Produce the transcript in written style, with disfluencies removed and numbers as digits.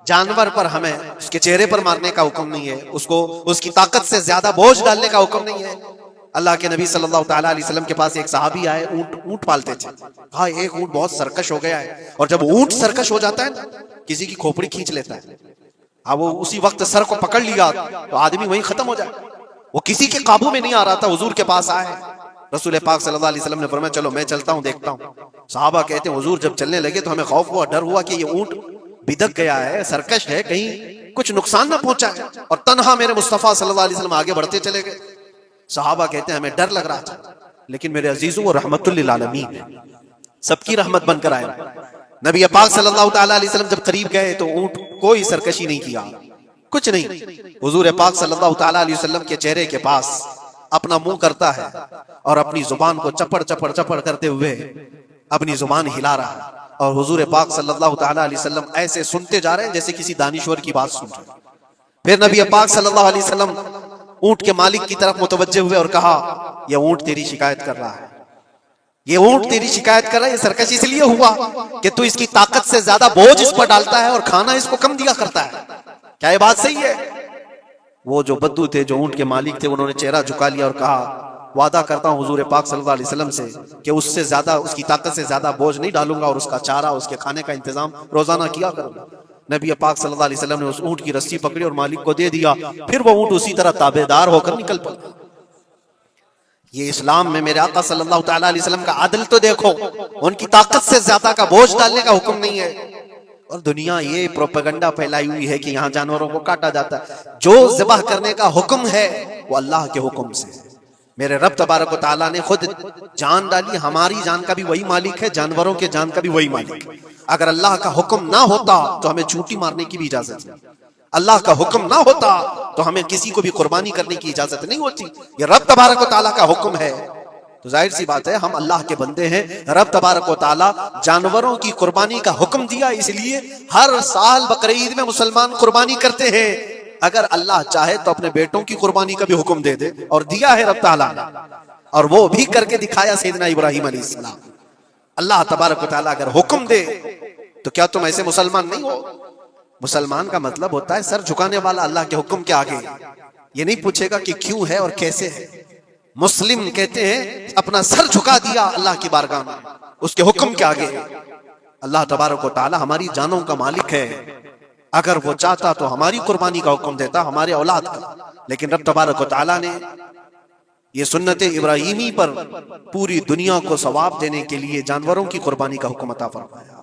جانور پر ہمیں اس کے چہرے پر مارنے کا حکم نہیں ہے، اس کو اس کی طاقت سے زیادہ بوجھ ڈالنے کا حکم نہیں ہے۔ اللہ کے نبی صلی اللہ تعالیٰ علیہ وسلم کے پاس ایک صحابی آئے، اونٹ پالتے تھے، کہا ایک اونٹ بہت سرکش ہو گیا ہے، اور جب اونٹ سرکش ہو جاتا ہے نا کسی کی کھوپڑی کھینچ لیتا ہے، اب وہ اسی وقت سر کو پکڑ لیا تو آدمی وہیں ختم ہو جائے، وہ کسی کے قابو میں نہیں آ رہا تھا، حضور کے پاس آئے، رسول پاک صلی اللہ علیہ وسلم نے فرمایا چلو میں چلتا ہوں دیکھتا ہوں۔ صحابہ کہتے ہیں حضور جب چلنے لگے تو ہمیں خوف ہوا، ڈر ہوا کہ یہ اونٹ بدک گیا ہے، سرکش ہے، کہیں کچھ نقصان نہ پہنچا ہے، اور تنہا میرے مصطفیٰ صلی اللہ علیہ وسلم آگے بڑھتے چلے گئے۔ صحابہ کہتے ہیں ہمیں ڈر لگ رہا تھا، لیکن میرے عزیزوں وہ رحمت للعالمین ہے، سب کی رحمت بن کر آئے۔ نبی پاک صلی اللہ تعالیٰ علیہ وسلم جب قریب گئے تو اونٹ کوئی سرکشی نہیں کیا، کچھ نہیں۔ حضور پاک صلی اللہ تعالیٰ علیہ وسلم کے چہرے کے پاس اپنا منہ کرتا ہے اور اپنی زبان کو چپڑ چپڑ چپڑ کرتے ہوئے اپنی زبان ہلا رہا ہے، اور حضور پاک صلی اللہ تعالیٰ علیہ وسلم ایسے سنتے جا رہے ہیں جیسے کسی دانشور کی بات سن رہے ہیں۔ پھر نبی پاک صلی اللہ علیہ وسلم اونٹ کے مالک کی طرف متوجہ ہوئے اور کہا یہ اونٹ تیری شکایت کر رہا ہے، یہ اونٹ تیری شکایت کر رہا ہے، یہ سرکش اس لیے ہوا کہ تو اس کی طاقت سے زیادہ بوجھ اس پر ڈالتا ہے اور کھانا اس کو کم دیا کرتا ہے۔ کیا یہ بات صحیح ہے؟ وہ جو بدو تھے، جو اونٹ کے مالک تھے، انہوں نے چہرہ جھکا لیا اور کہا وعدہ کرتا ہوں حضور پاک صلی اللہ علیہ وسلم سے کہ اس سے زیادہ، اس کی طاقت سے زیادہ بوجھ نہیں ڈالوں گا، اور اس کا چارہ، اس کے کھانے کا انتظام روزانہ کیا کروں گا۔ نبی پاک صلی اللہ علیہ وسلم نے اس اونٹ کی رسی پکڑی اور مالک کو دے دیا، پھر وہ اونٹ اسی طرح تابعدار ہو کر نکل پڑا۔ یہ اسلام میں میرے آقا صلی اللہ تعالیٰ علیہ وسلم کا عدل تو دیکھو، ان کی طاقت سے زیادہ کا بوجھ ڈالنے کا حکم نہیں ہے۔ اور دنیا یہ پروپیگنڈا پھیلائی ہوئی ہے کہ یہاں جانوروں کو کاٹا جاتا ہے، جو ذبح کرنے کا حکم ہے وہ اللہ کے حکم سے ہے۔ میرے رب تبارک و تعالیٰ نے خود جان ڈالی، ہماری جان کا بھی وہی مالک ہے، جانوروں کے جان کا بھی وہی مالک ہے۔ اگر اللہ کا حکم نہ ہوتا تو ہمیں چونٹی مارنے کی بھی اجازت نہیں، اللہ کا حکم نہ ہوتا تو ہمیں کسی کو بھی قربانی کرنے کی اجازت نہیں ہوتی۔ یہ رب تبارک و تعالیٰ کا حکم ہے، تو ظاہر سی بات ہے ہم اللہ کے بندے ہیں۔ رب تبارک و تعالیٰ جانوروں کی قربانی کا حکم دیا، اس لیے ہر سال بقرعید میں مسلمان قربانی کرتے ہیں۔ اگر اللہ چاہے تو اپنے بیٹوں کی قربانی کا بھی حکم دے دے، اور دیا ہے رب تعالیٰ نے، اور وہ بھی کر کے دکھایا سیدنا ابراہیم علیہ السلام۔ اللہ تبارک و تعالیٰ اگر حکم دے تو کیا تم ایسے مسلمان نہیں ہو؟ مسلمان کا مطلب ہوتا ہے سر جھکانے والا اللہ کے حکم کے آگے، یہ نہیں پوچھے گا کہ کیوں ہے اور کیسے ہے۔ مسلم کہتے ہیں اپنا سر جھکا دیا اللہ کی بارگاہ میں، اس کے حکم کے آگے۔ اللہ تبارک و تعالیٰ ہماری جانوں کا مالک ہے، اگر وہ چاہتا تو ہماری قربانی کا حکم دیتا، ہمارے اولاد کا، لیکن رب تبارک و تعالیٰ نے یہ سنت ابراہیمی پر پوری دنیا کو ثواب دینے کے لیے جانوروں کی قربانی کا حکم عطا فرمایا۔